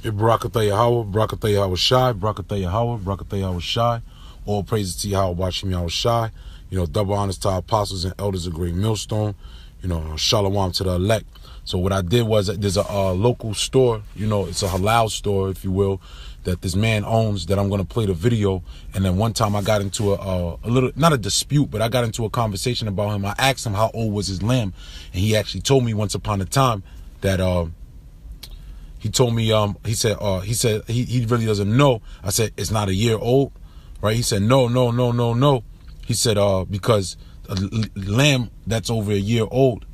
Barakatah Yahweh, Barakatah Yahweh Shai, Barakatah Yahweh, Barakatah Yahweh Shai. All praises to Yahweh, watching Yahweh Shai. Double honors to our apostles and elders of Great Millstone. Shalom to the elect. So what I did was, there's a local store, it's a halal store, if you will, that this man owns, that I'm going to play the video. And then one time I got into a little, not a dispute, but I got into a conversation about him. I asked him how old was his lamb. And he actually told me once upon a time that, he told me, he said he really doesn't know. I said, it's not a year old, right? He said, no. He said, because a lamb that's over a year old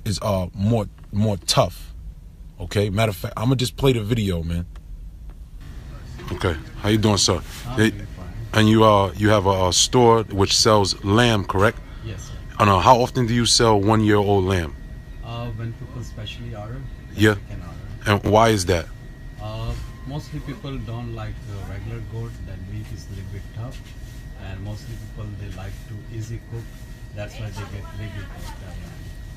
is more tough. Okay, matter of fact, I'm gonna just play the video, man. Okay, how you doing, sir? And you have a store which sells lamb, correct? Yes, sir. And how often do you sell 1 year old lamb? When people specially order, yeah. They can order. And why is that? Mostly people don't like the regular goat. That meat is a little bit tough, and mostly people, they like to easy cook. That's why they get regular goat.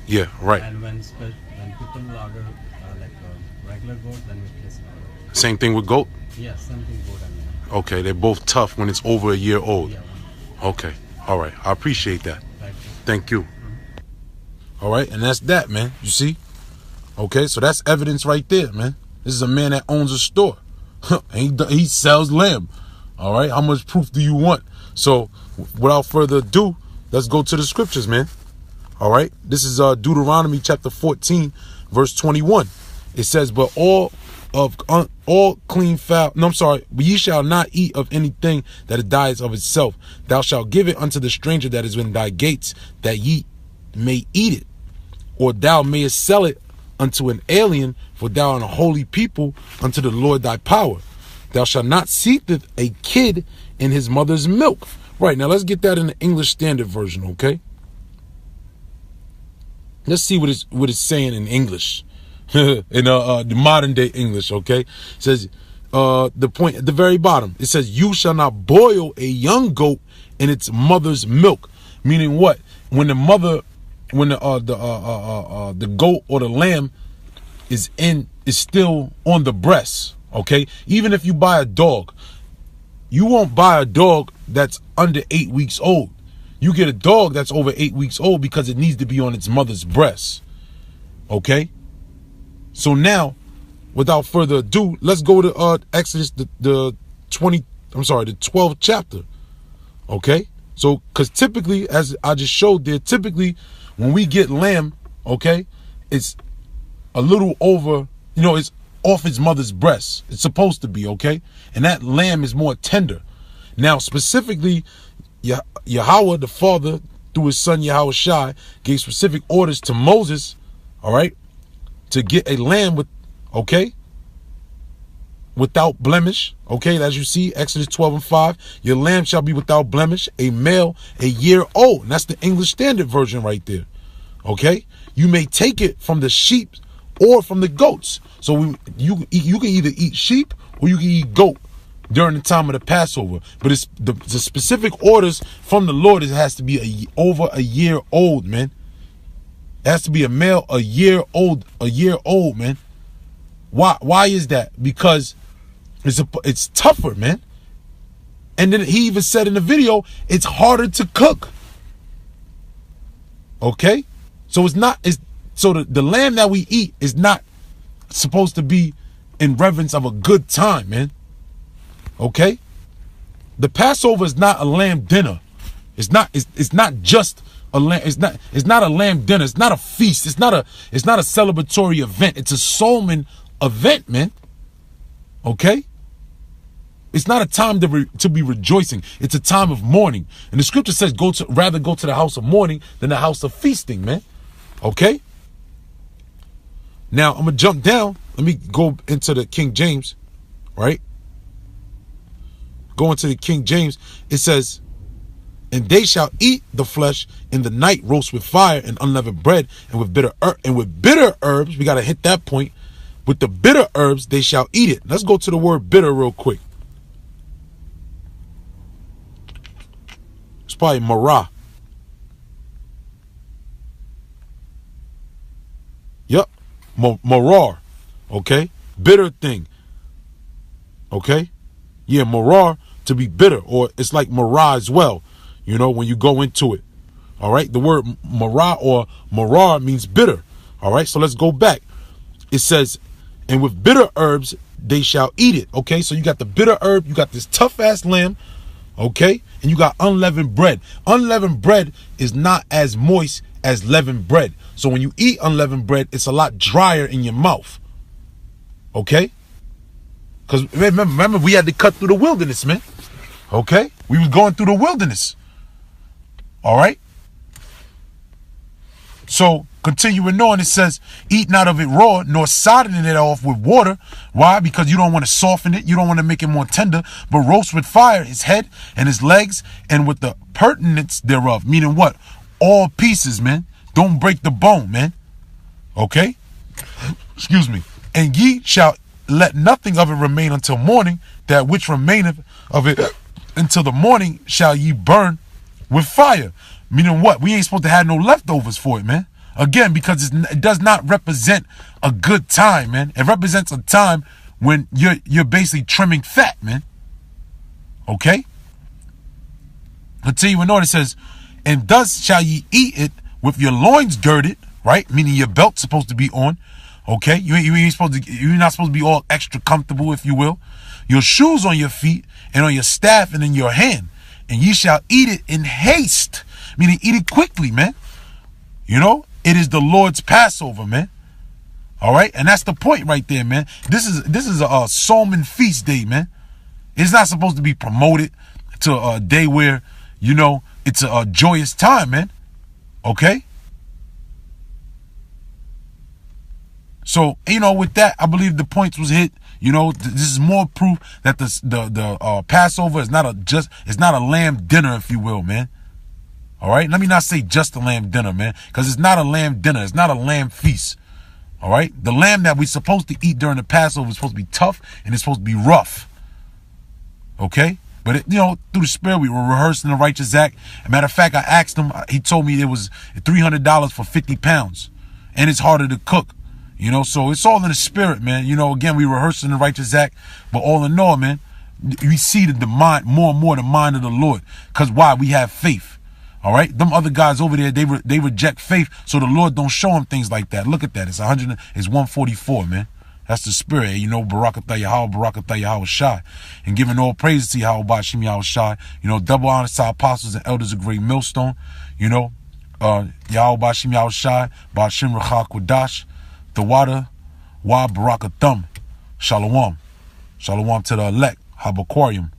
Yeah, right. And when people order like a regular goat, then we place an order. Same thing with goat? Yeah, same thing goat and lamb. Okay, they're both tough when it's over a year old. Yeah. Okay, all right. I appreciate that. Thank you. All right, and that's that, man. You see? Okay, so that's evidence right there, man. This is a man that owns a store. And he sells lamb. All right, how much proof do you want? So, without further ado, let's go to the scriptures, man. All right, this is Deuteronomy chapter 14, verse 21. It says, but all clean fowl, but ye shall not eat of anything that dies of itself. Thou shalt give it unto the stranger that is within thy gates, that ye may eat it, or thou mayest sell it unto an alien, for thou art a holy people unto the Lord thy power. Thou shalt not seethe a kid in his mother's milk. Right, now let's get that in the English Standard Version, okay? Let's see what it's saying in English. In the modern day English, okay? It says, the point at the very bottom, it says, you shall not boil a young goat in its mother's milk. Meaning what? When the goat or the lamb is still on the breast, okay? Even if you buy a dog, you won't buy a dog that's under 8 weeks old. You get a dog that's over 8 weeks old because it needs to be on its mother's breast, okay? So now, without further ado, let's go to Exodus the 12th chapter, okay? So, because typically, as I just showed there, typically when we get lamb, okay, it's a little over, it's off its mother's breast. It's supposed to be, okay? And that lamb is more tender. Now, specifically, Yahweh, the Father, through his son Yahweh Shai, gave specific orders to Moses, all right, to get a lamb without blemish, okay? As you see, Exodus 12:5, your lamb shall be without blemish, a male, a year old. And that's the English Standard Version right there, okay? You may take it from the sheep or from the goats. So you can either eat sheep or you can eat goat during the time of the Passover. But it's the specific orders from the Lord. It has to be over a year old, man. It has to be a male, a year old, man. Why is that? Because it's tougher, man. And then he even said in the video, it's harder to cook. Okay? So the lamb that we eat is not supposed to be in reverence of a good time, man. Okay? The Passover is not a lamb dinner. It's not just a lamb. It's not a lamb dinner. It's not a feast. It's not a celebratory event. It's a soulman event, man. Okay? It's not a time to be rejoicing. It's a time of mourning. And the scripture says rather go to the house of mourning than the house of feasting, man. Okay? Now, I'm going to jump down. Let me go into the King James, right? Go into the King James. It says, and they shall eat the flesh in the night, roast with fire and unleavened bread, and with bitter herbs. We got to hit that point. With the bitter herbs, they shall eat it. Let's go to the word bitter real quick. It's probably marah. Yep. Marar. Okay. Bitter thing. Okay? Yeah, maror, to be bitter, or it's like marah as well, you know, when you go into it. All right? The word marah or marar means bitter. All right? So let's go back. It says, and with bitter herbs they shall eat it. Okay? So you got the bitter herb, you got this tough ass lamb, okay? And you got unleavened bread. Unleavened bread is not as moist as leavened bread. So when you eat unleavened bread, it's a lot drier in your mouth. Okay? Because remember, we had to cut through the wilderness, man. Okay? We was going through the wilderness. All right? So, continuing on, it says, eat not of it raw, nor sodden it off with water. Why? Because you don't want to soften it. You don't want to make it more tender. But roast with fire his head and his legs, and with the pertinence thereof. Meaning what? All pieces, man. Don't break the bone, man. Okay? Excuse me. And ye shall let nothing of it remain until morning. That which remaineth of it until the morning shall ye burn with fire. Meaning what? We ain't supposed to have no leftovers for it, man. Again, because it does not represent a good time, man. It represents a time when you're basically trimming fat, man. Okay? Continuing on, it says, and thus shall ye eat it with your loins girded, right? Meaning your belt's supposed to be on. Okay? You're not supposed to be all extra comfortable, if you will. Your shoes on your feet, and on your staff, and in your hand. And ye shall eat it in haste. Meaning eat it quickly, man. You know, it is the Lord's Passover, man. All right, and that's the point right there, man. This is a Solomon feast day, man. It's not supposed to be promoted to a day where, you know, it's a joyous time, man. Okay. So, you know, with that, I believe the points was hit. You know, this is more proof that the Passover is not a lamb dinner, if you will, man. All right, let me not say just a lamb dinner, man, because it's not a lamb dinner. It's not a lamb feast. All right, the lamb that we're supposed to eat during the Passover is supposed to be tough and it's supposed to be rough. Okay, but you know, through the Spirit, we were rehearsing the righteous act. As a matter of fact, I asked him. He told me it was $300 for 50 pounds, and it's harder to cook. You know, so it's all in the Spirit, man. You know, again, we rehearsing the righteous act, but all in all, man, we see the mind more and more the mind of the Lord. Because why? We have faith. All right, them other guys over there, they reject faith, so the Lord don't show them things like that. Look at that. It's 144, man. That's the Spirit, you know. Barakatah Yahweh Shai, and giving all praise to Yahweh Bashim Yahweh Shai. You know, double honor to our apostles and elders of Great Millstone. You know, Yahweh Bashim Yahweh Shai, Bashim Rachak Wadash, the water, Wa Barakathum, Shalom, Shalom to the elect, Habaquarium,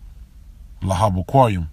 La Habaquarium.